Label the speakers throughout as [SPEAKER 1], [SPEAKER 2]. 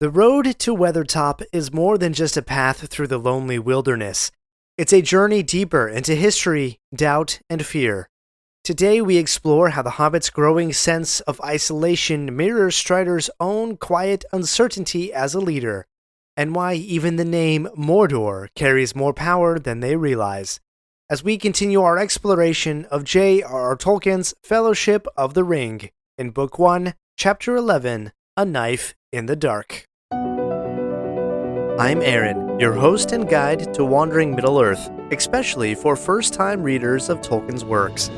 [SPEAKER 1] The road to Weathertop is more than just a path through the lonely wilderness. It's a journey deeper into history, doubt, and fear. Today we explore how the Hobbit's growing sense of isolation mirrors Strider's own quiet uncertainty as a leader, and why even the name Mordor carries more power than they realize. As we continue our exploration of J.R.R. Tolkien's Fellowship of the Ring in Book 1, Chapter 11, A Knife in the Dark. I'm Aaron, your host and guide to Wandering Middle-earth, especially for first-time readers of Tolkien's works.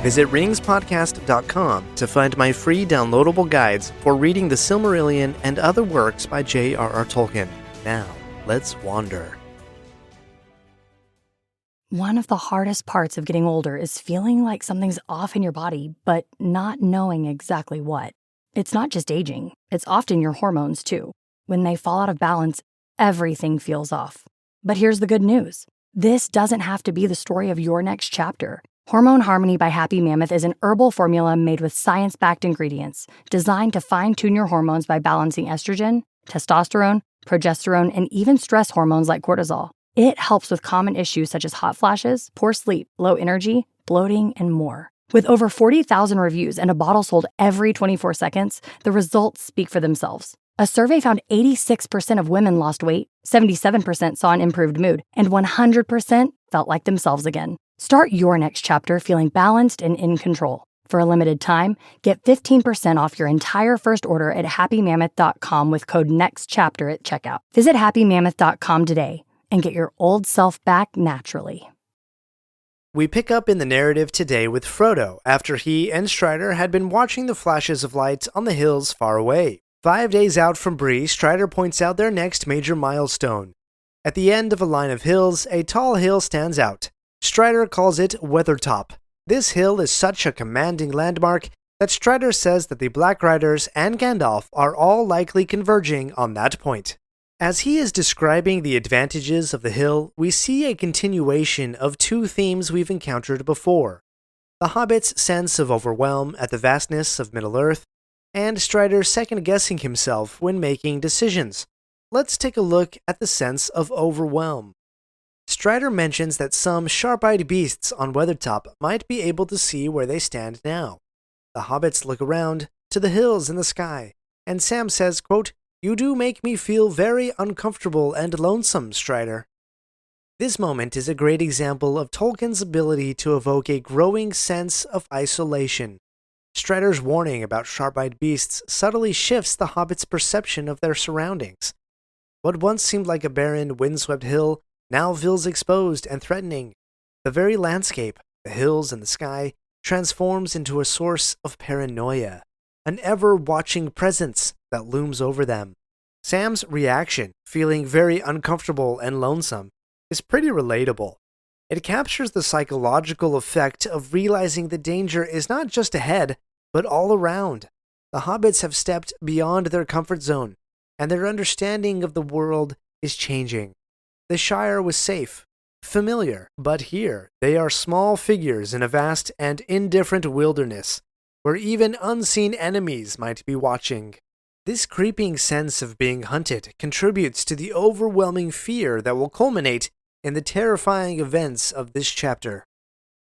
[SPEAKER 1] Visit ringspodcast.com to find my free downloadable guides for reading the Silmarillion and other works by J.R.R. Tolkien. Now, let's wander.
[SPEAKER 2] One of the hardest parts of getting older is feeling like something's off in your body, but not knowing exactly what. It's not just aging, it's often your hormones too. When they fall out of balance, everything feels off. But here's the good news. This doesn't have to be the story of your next chapter. Hormone Harmony by Happy Mammoth is an herbal formula made with science-backed ingredients designed to fine-tune your hormones by balancing estrogen, testosterone, progesterone, and even stress hormones like cortisol. It helps with common issues such as hot flashes, poor sleep, low energy, bloating, and more. With over 40,000 reviews and a bottle sold every 24 seconds, the results speak for themselves. A survey found 86% of women lost weight, 77% saw an improved mood, and 100% felt like themselves again. Start your next chapter feeling balanced and in control. For a limited time, get 15% off your entire first order at happymammoth.com with code NEXTCHAPTER at checkout. Visit happymammoth.com today and get your old self back naturally.
[SPEAKER 1] We pick up in the narrative today with Frodo after he and Strider had been watching the flashes of light on the hills far away. 5 days out from Bree, Strider points out their next major milestone. At the end of a line of hills, a tall hill stands out. Strider calls it Weathertop. This hill is such a commanding landmark that Strider says that the Black Riders and Gandalf are all likely converging on that point. As he is describing the advantages of the hill, we see a continuation of two themes we've encountered before. The Hobbit's sense of overwhelm at the vastness of Middle-earth, and Strider second-guessing himself when making decisions. Let's take a look at the sense of overwhelm. Strider mentions that some sharp-eyed beasts on Weathertop might be able to see where they stand now. The Hobbits look around to the hills in the sky, and Sam says, quote, "You do make me feel very uncomfortable and lonesome, Strider." This moment is a great example of Tolkien's ability to evoke a growing sense of isolation. Strider's warning about sharp-eyed beasts subtly shifts the Hobbit's perception of their surroundings. What once seemed like a barren, windswept hill now feels exposed and threatening. The very landscape, the hills and the sky, transforms into a source of paranoia, an ever-watching presence that looms over them. Sam's reaction, feeling very uncomfortable and lonesome, is pretty relatable. It captures the psychological effect of realizing the danger is not just ahead, but all around. The Hobbits have stepped beyond their comfort zone, and their understanding of the world is changing. The Shire was safe, familiar, but here they are small figures in a vast and indifferent wilderness, where even unseen enemies might be watching. This creeping sense of being hunted contributes to the overwhelming fear that will culminate in the terrifying events of this chapter.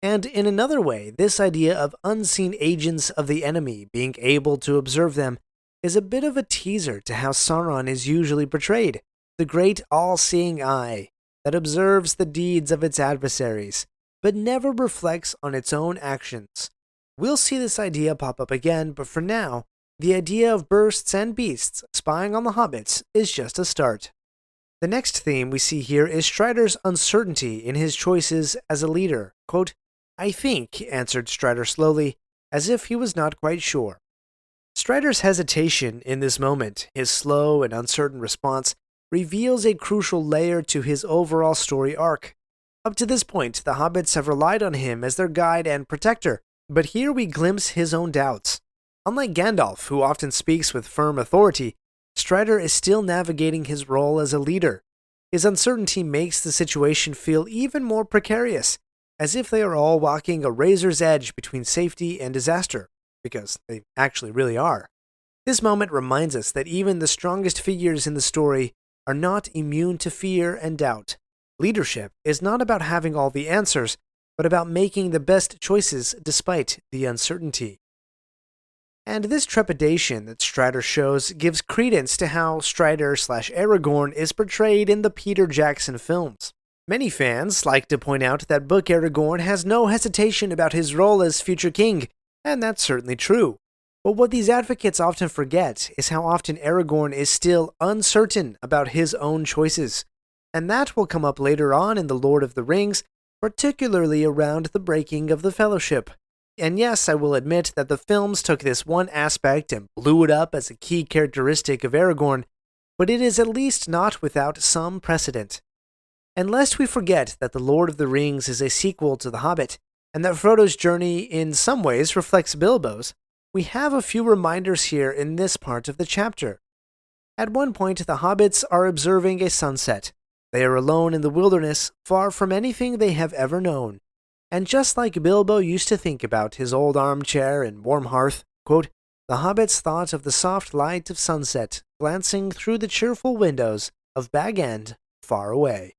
[SPEAKER 1] And in another way, this idea of unseen agents of the enemy being able to observe them is a bit of a teaser to how Sauron is usually portrayed, the great all-seeing eye that observes the deeds of its adversaries, but never reflects on its own actions. We'll see this idea pop up again, but for now, the idea of bursts and beasts spying on the Hobbits is just a start. The next theme we see here is Strider's uncertainty in his choices as a leader. Quote, "I think," answered Strider slowly, as if he was not quite sure. Strider's hesitation in this moment, his slow and uncertain response, reveals a crucial layer to his overall story arc. Up to this point, the Hobbits have relied on him as their guide and protector, but here we glimpse his own doubts. Unlike Gandalf, who often speaks with firm authority, Strider is still navigating his role as a leader. His uncertainty makes the situation feel even more precarious, as if they are all walking a razor's edge between safety and disaster, because they actually really are. This moment reminds us that even the strongest figures in the story are not immune to fear and doubt. Leadership is not about having all the answers, but about making the best choices despite the uncertainty. And this trepidation that Strider shows gives credence to how Strider/Aragorn is portrayed in the Peter Jackson films. Many fans like to point out that Book Aragorn has no hesitation about his role as future king, and that's certainly true. But what these advocates often forget is how often Aragorn is still uncertain about his own choices. And that will come up later on in The Lord of the Rings, particularly around the breaking of the Fellowship. And yes, I will admit that the films took this one aspect and blew it up as a key characteristic of Aragorn, but it is at least not without some precedent. And lest we forget that The Lord of the Rings is a sequel to The Hobbit, and that Frodo's journey in some ways reflects Bilbo's, we have a few reminders here in this part of the chapter. At one point, the hobbits are observing a sunset. They are alone in the wilderness, far from anything they have ever known. And just like Bilbo used to think about his old armchair and warm hearth, quote, the hobbits thought of the soft light of sunset glancing through the cheerful windows of Bag End far away.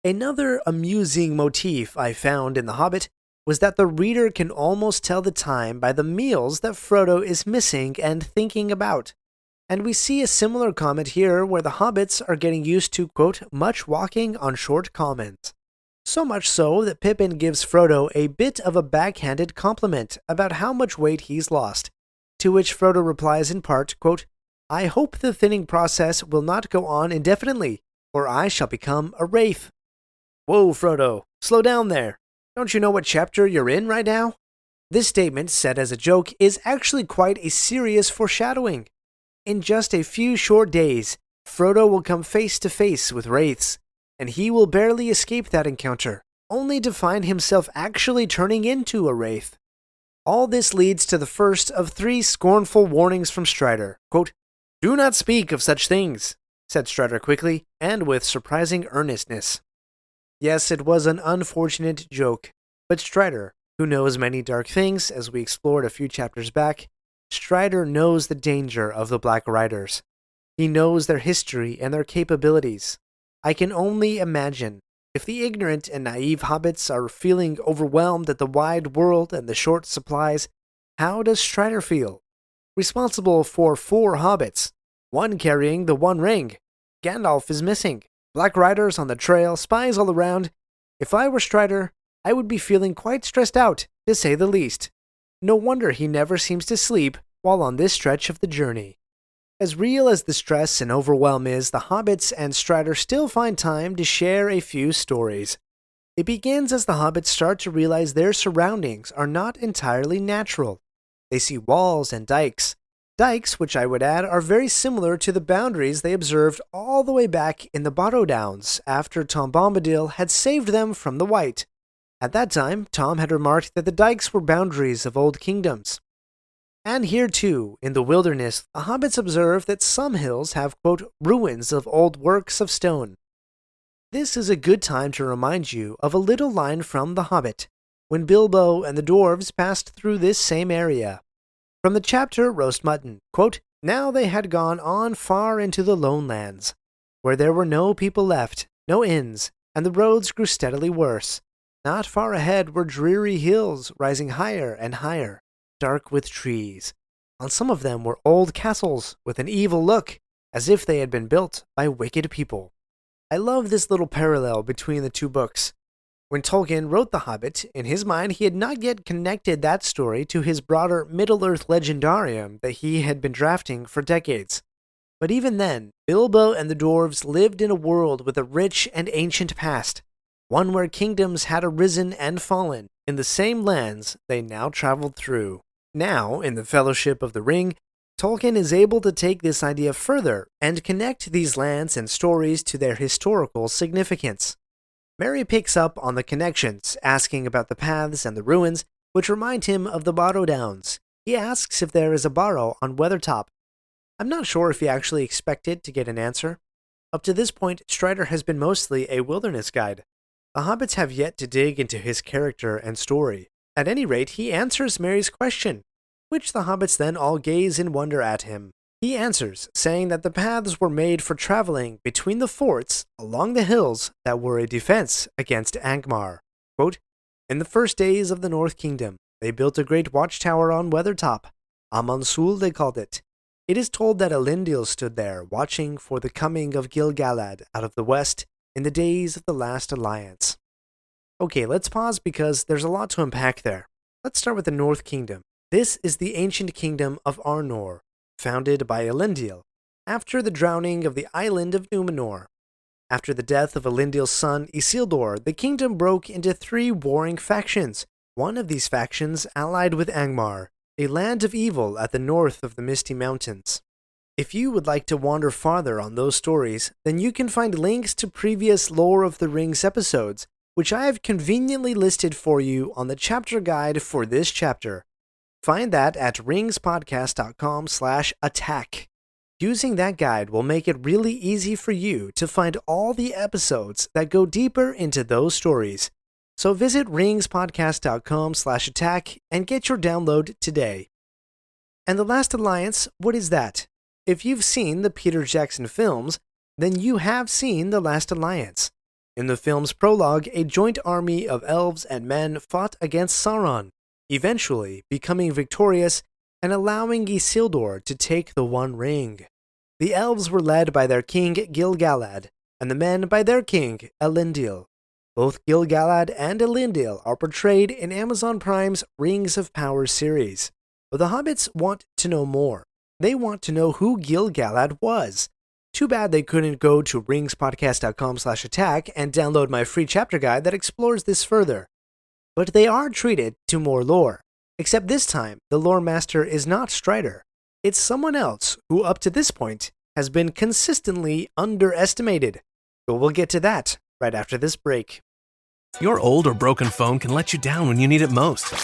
[SPEAKER 1] Another amusing motif I found in The Hobbit was that the reader can almost tell the time by the meals that Frodo is missing and thinking about. And we see a similar comment here where the hobbits are getting used to, quote, much walking on short commons. So much so that Pippin gives Frodo a bit of a backhanded compliment about how much weight he's lost, to which Frodo replies in part, quote, I hope the thinning process will not go on indefinitely, or I shall become a wraith. Whoa, Frodo, slow down there. Don't you know what chapter you're in right now? This statement, said as a joke, is actually quite a serious foreshadowing. In just a few short days, Frodo will come face to face with wraiths, and he will barely escape that encounter, only to find himself actually turning into a wraith. All this leads to the first of 3 scornful warnings from Strider. Quote, do not speak of such things, said Strider quickly, and with surprising earnestness. Yes, it was an unfortunate joke, but Strider, who knows many dark things, as we explored a few chapters back, Strider knows the danger of the Black Riders. He knows their history and their capabilities. I can only imagine, if the ignorant and naive hobbits are feeling overwhelmed at the wide world and the short supplies, how does Strider feel? Responsible for 4 hobbits, 1 carrying the One Ring. Gandalf is missing. Black Riders on the trail, spies all around. If I were Strider, I would be feeling quite stressed out, to say the least. No wonder he never seems to sleep while on this stretch of the journey. As real as the stress and overwhelm is, the hobbits and Strider still find time to share a few stories. It begins as the hobbits start to realize their surroundings are not entirely natural. They see walls and dikes. Dikes, which I would add, are very similar to the boundaries they observed all the way back in the Barrow Downs after Tom Bombadil had saved them from the White. At that time, Tom had remarked that the dikes were boundaries of old kingdoms. And here too, in the wilderness, the hobbits observe that some hills have, quote, ruins of old works of stone. This is a good time to remind you of a little line from The Hobbit, when Bilbo and the dwarves passed through this same area. From the chapter Roast Mutton, quote, now they had gone on far into the lone lands, where there were no people left, no inns, and the roads grew steadily worse. Not far ahead were dreary hills rising higher and higher, dark with trees. On some of them were old castles with an evil look, as if they had been built by wicked people. I love this little parallel between the 2 books. When Tolkien wrote The Hobbit, in his mind he had not yet connected that story to his broader Middle-earth legendarium that he had been drafting for decades. But even then, Bilbo and the dwarves lived in a world with a rich and ancient past, one where kingdoms had arisen and fallen in the same lands they now traveled through. Now, in the Fellowship of the Ring, Tolkien is able to take this idea further and connect these lands and stories to their historical significance. Merry picks up on the connections, asking about the paths and the ruins, which remind him of the Barrow Downs. He asks if there is a barrow on Weathertop. I'm not sure if he actually expected to get an answer. Up to this point, Strider has been mostly a wilderness guide. The hobbits have yet to dig into his character and story. At any rate, he answers Merry's question, which the hobbits then all gaze in wonder at him. He answers, saying that the paths were made for traveling between the forts along the hills that were a defense against Angmar. Quote, in the first days of the North Kingdom, they built a great watchtower on Weathertop. Amansul they called it. It is told that Elendil stood there, watching for the coming of Gil-galad out of the west in the days of the last alliance. Okay, let's pause because there's a lot to unpack there. Let's start with the North Kingdom. This is the ancient kingdom of Arnor, founded by Elendil, after the drowning of the island of Numenor. After the death of Elendil's son Isildur, the kingdom broke into 3 warring factions. One of these factions allied with Angmar, a land of evil at the north of the Misty Mountains. If you would like to wander farther on those stories, then you can find links to previous Lore of the Rings episodes, which I have conveniently listed for you on the chapter guide for this chapter. Find that at ringspodcast.com/attack. Using that guide will make it really easy for you to find all the episodes that go deeper into those stories. So visit ringspodcast.com/attack and get your download today. And The Last Alliance, what is that? If you've seen the Peter Jackson films, then you have seen The Last Alliance. In the film's prologue, a joint army of elves and men fought against Sauron, eventually becoming victorious and allowing Isildur to take the One Ring. The elves were led by their king Gil-galad, and the men by their king Elendil. Both Gil-galad and Elendil are portrayed in Amazon Prime's Rings of Power series. But the hobbits want to know more. They want to know who Gil-galad was. Too bad they couldn't go to ringspodcast.com/attack and download my free chapter guide that explores this further. But they are treated to more lore. Except this time, the lore master is not Strider. It's someone else who up to this point has been consistently underestimated. But we'll get to that right after this break.
[SPEAKER 3] Your old or broken phone can let you down when you need it most.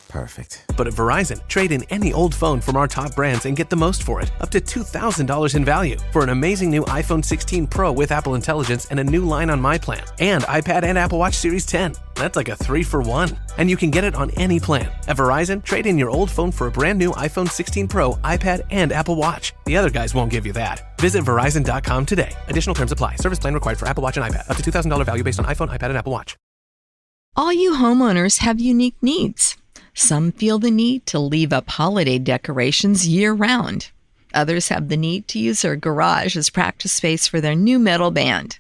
[SPEAKER 4] Perfect.
[SPEAKER 3] But at Verizon, trade in any old phone from our top brands and get the most for it, up to $2,000 in value, for an amazing new iPhone 16 Pro with Apple Intelligence and a new line on My Plan, and iPad and Apple Watch Series 10. That's like a 3-for-1. And you can get it on any plan. At Verizon, trade in your old phone for a brand new iPhone 16 Pro, iPad, and Apple Watch. The other guys won't give you that. Visit Verizon.com today. Additional terms apply. Service plan required for Apple Watch and iPad. Up to $2,000 value based on iPhone, iPad, and Apple Watch.
[SPEAKER 5] All you homeowners have unique needs. Some feel the need to leave up holiday decorations year-round. Others have the need to use their garage as practice space for their new metal band.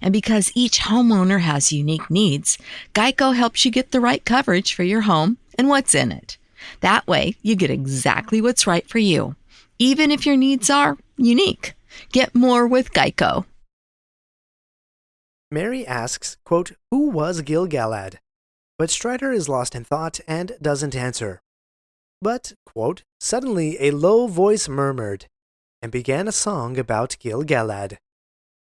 [SPEAKER 5] And because each homeowner has unique needs, Geico helps you get the right coverage for your home and what's in it. That way, you get exactly what's right for you, even if your needs are unique. Get more with Geico.
[SPEAKER 1] Mary asks, quote, who was Gil-galad? But Strider is lost in thought and doesn't answer. But, quote, suddenly a low voice murmured and began a song about Gil-galad.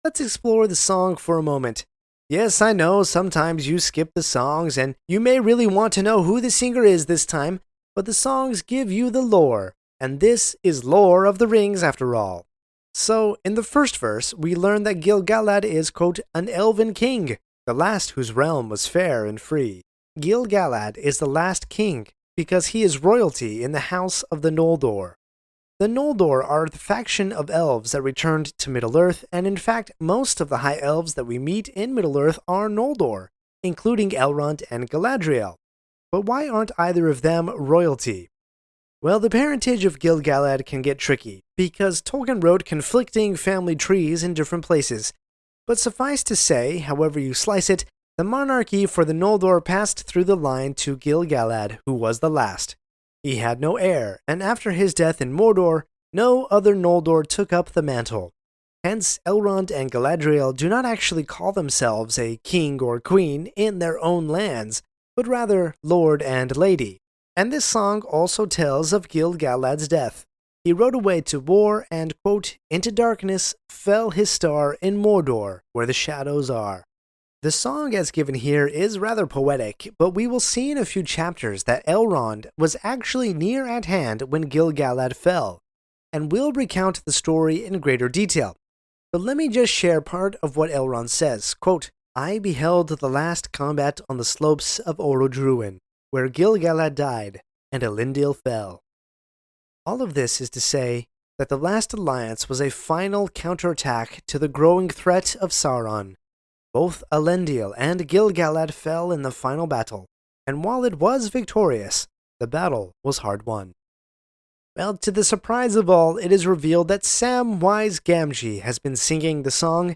[SPEAKER 1] Let's explore the song for a moment. Yes, I know, sometimes you skip the songs and you may really want to know who the singer is this time, but the songs give you the lore, and this is Lore of the Rings after all. So, in the first verse, we learn that Gil-galad is, quote, an elven king, the last whose realm was fair and free. Gil-galad is the last king because he is royalty in the house of the Noldor. The Noldor are the faction of elves that returned to Middle-earth, and in fact, most of the high elves that we meet in Middle-earth are Noldor, including Elrond and Galadriel. But why aren't either of them royalty? Well, the parentage of Gil-galad can get tricky, because Tolkien wrote conflicting family trees in different places. But suffice to say, however you slice it, the monarchy for the Noldor passed through the line to Gil-galad, who was the last. He had no heir, and after his death in Mordor, no other Noldor took up the mantle. Hence, Elrond and Galadriel do not actually call themselves a king or queen in their own lands, but rather lord and lady. And this song also tells of Gil-galad's death. He rode away to war and, quote, into darkness fell his star in Mordor, where the shadows are. The song as given here is rather poetic, but we will see in a few chapters that Elrond was actually near at hand when Gil-galad fell, and we'll recount the story in greater detail. But let me just share part of what Elrond says, quote, I beheld the last combat on the slopes of Orodruin, where Gil-galad died, and Elendil fell. All of this is to say, that the last alliance was a final counterattack to the growing threat of Sauron. Both Elendil and Gil-galad fell in the final battle, and while it was victorious, the battle was hard won. Well, to the surprise of all, it is revealed that Samwise Gamgee has been singing the song,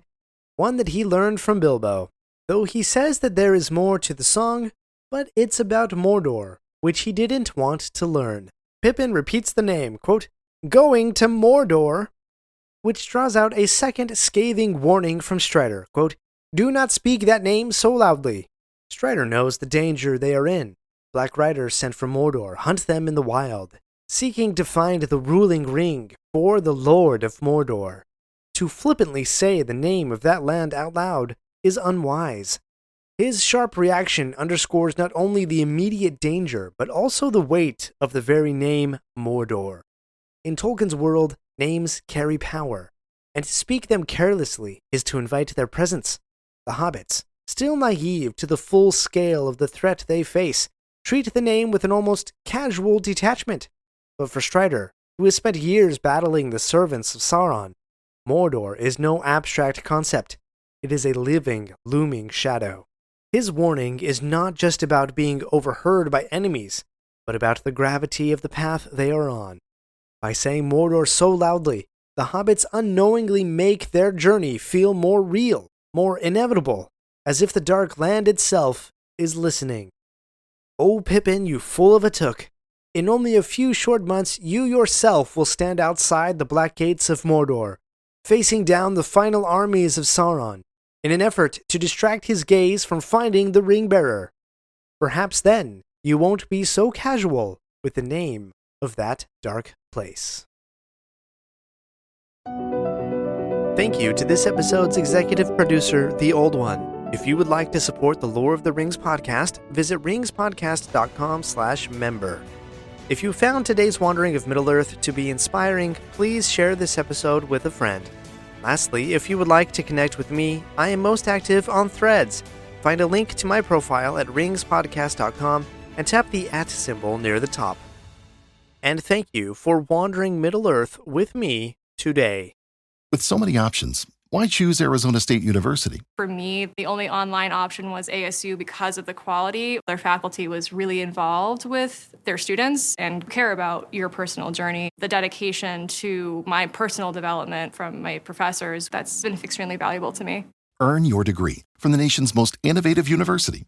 [SPEAKER 1] one that he learned from Bilbo, though he says that there is more to the song, but it's about Mordor, which he didn't want to learn. Pippin repeats the name, quote, "Going to Mordor," which draws out a second scathing warning from Strider, quote, "Do not speak that name so loudly." Strider knows the danger they are in. Black Riders sent from Mordor hunt them in the wild, seeking to find the ruling ring for the Lord of Mordor. To flippantly say the name of that land out loud is unwise. His sharp reaction underscores not only the immediate danger, but also the weight of the very name Mordor. In Tolkien's world, names carry power, and to speak them carelessly is to invite their presence. The hobbits, still naive to the full scale of the threat they face, treat the name with an almost casual detachment. But for Strider, who has spent years battling the servants of Sauron, Mordor is no abstract concept. It is a living, looming shadow. His warning is not just about being overheard by enemies, but about the gravity of the path they are on. By saying Mordor so loudly, the hobbits unknowingly make their journey feel more real, more inevitable, as if the dark land itself is listening. "O Pippin, you fool of a took! In only a few short months, you yourself will stand outside the black gates of Mordor, facing down the final armies of Sauron, in an effort to distract his gaze from finding the ring-bearer. Perhaps then you won't be so casual with the name of that dark place." Thank you to this episode's executive producer, The Old One. If you would like to support the Lore of the Rings podcast, visit ringspodcast.com/member. If you found today's wandering of Middle-earth to be inspiring, please share this episode with a friend. Lastly, if you would like to connect with me, I am most active on Threads. Find a link to my profile at ringspodcast.com and tap the @ symbol near the top. And thank you for wandering Middle-earth with me today.
[SPEAKER 6] With so many options, why choose Arizona State University?
[SPEAKER 7] For me, the only online option was ASU because of the quality. Their faculty was really involved with their students and care about your personal journey. The dedication to my personal development from my professors, that's been extremely valuable to me.
[SPEAKER 6] Earn your degree from the nation's most innovative university.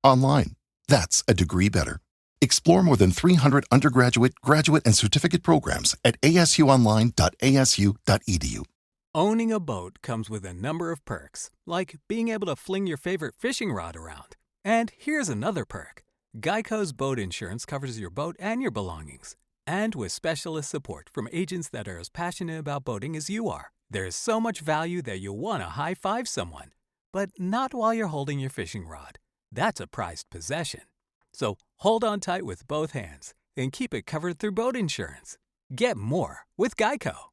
[SPEAKER 6] Online. That's a degree better. Explore more than 300 undergraduate, graduate, and certificate programs at asuonline.asu.edu.
[SPEAKER 8] Owning a boat comes with a number of perks, like being able to fling your favorite fishing rod around. And here's another perk. Geico's boat insurance covers your boat and your belongings. And with specialist support from agents that are as passionate about boating as you are, there's so much value that you'll want to high-five someone. But not while you're holding your fishing rod. That's a prized possession. So hold on tight with both hands and keep it covered through boat insurance. Get more with Geico.